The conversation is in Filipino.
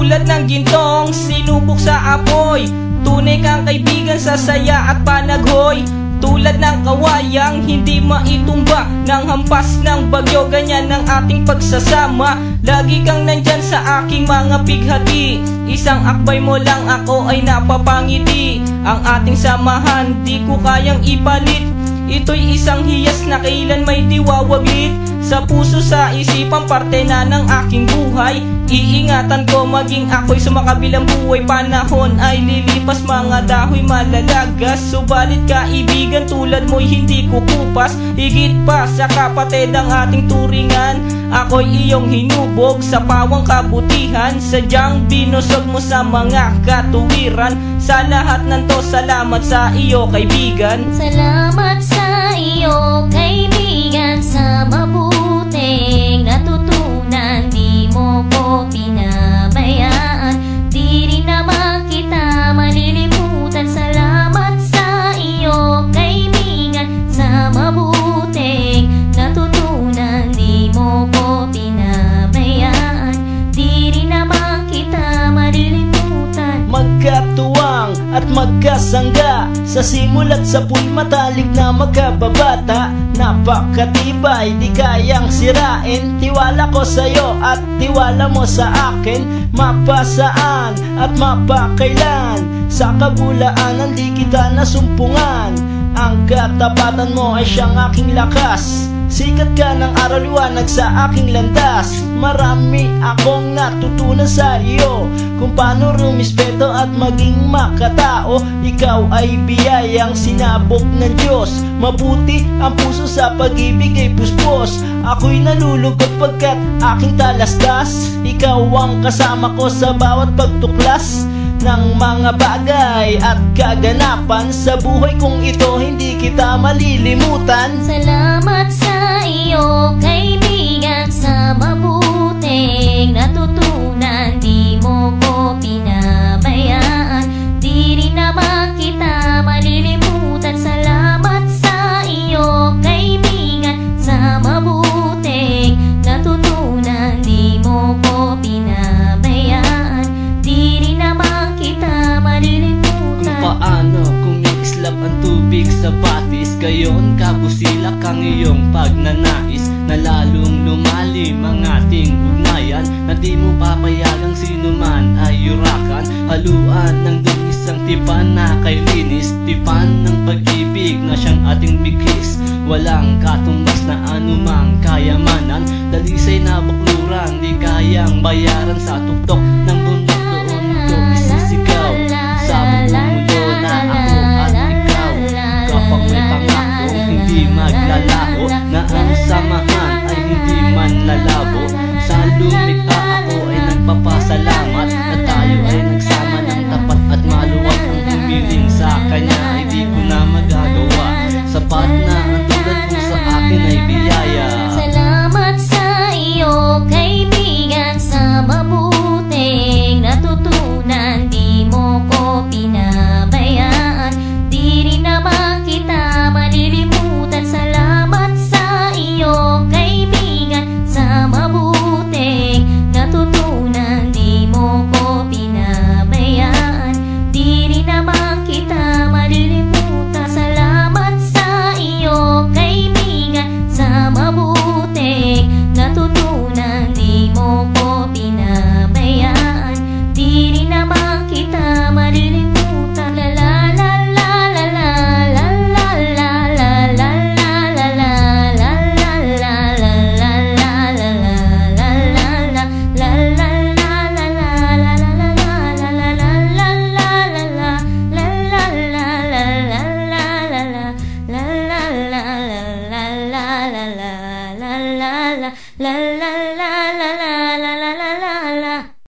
Tulad ng gintong sinubok sa apoy, tunay kang kaibigan sa saya at panaghoy. Tulad ng kawayang hindi maitumba ng hampas ng bagyo, ganyan ang ating pagsasama. Lagi kang nandyan sa aking mga pighati, isang akbay mo lang ako ay napapangiti. Ang ating samahan di ko kayang ipalit, ito'y isang hiyas na kailan may diwawaglit. Sa puso, sa isipan, parte na ng aking buhay. Iingatan ko maging ako'y sumakabilang buhay. Panahon ay lilipas, mga dahoy malalagas, subalit kaibigan tulad mo'y hindi kukupas. Higit pa sa kapatid ang ating turingan, ako'y iyong hinubog sa pawang kabutihan. Sadyang binusog mo sa mga katuwiran. Sa lahat ng to, salamat sa iyo kaibigan. Salamat sa iyo kaibigan, sa mabuting natutunan. Di mo ko pinabayaan, di rin naman kita malilimutan. Salamat sa iyo kaibigan, sa mabuting natutunan. Di mo ko pinabayaan, di rin naman kita malilimutan. Magkatuwang at magkasangga, sa simula't sa puwing matalik na magkababata. Napakatibay, di kayang sirain, tiwala ko sa'yo at tiwala mo sa akin. Mapasaan at mapakailan, sa kabulaanan di kita nasumpungan. Ang katapatan mo ay siyang aking lakas, sikat ka ng araw liwanag sa aking landas. Marami akong natutunan sa iyo, kung paano rumispeto at maging makatao. Ikaw ay biyayang sinabok ng Diyos, mabuti ang puso sa pag-ibig ay puspos. Ako'y nalulugod pagkat aking talastas, ikaw ang kasama ko sa bawat pagtuklas ng mga bagay at kaganapan. Sa buhay kong ito hindi kita malilimutan. Salamat sa iyo kaibigan, sa mabuting natutunan. Di mo ko pinabayaan, di rin naman kita malilimutan. Salamat sa iyo kaibigan, sa mabuting natutunan. Di mo ko pinabayaan, di rin naman kita malilimutan. Kung paano kumikislap ang tubig sa batis, gayon kabusilak ang iyong pagnanais, na lalong lumalim ang ating ugnayan. Na di mo papayagang sino man ay yurakan, haluan ng dugis ang tipan na kay linis. Tipan ng pag-ibig na siyang ating bigis, walang katumbas na anumang kayamanan. Dalisay na bukluran, di kayang bayaran sa tuktok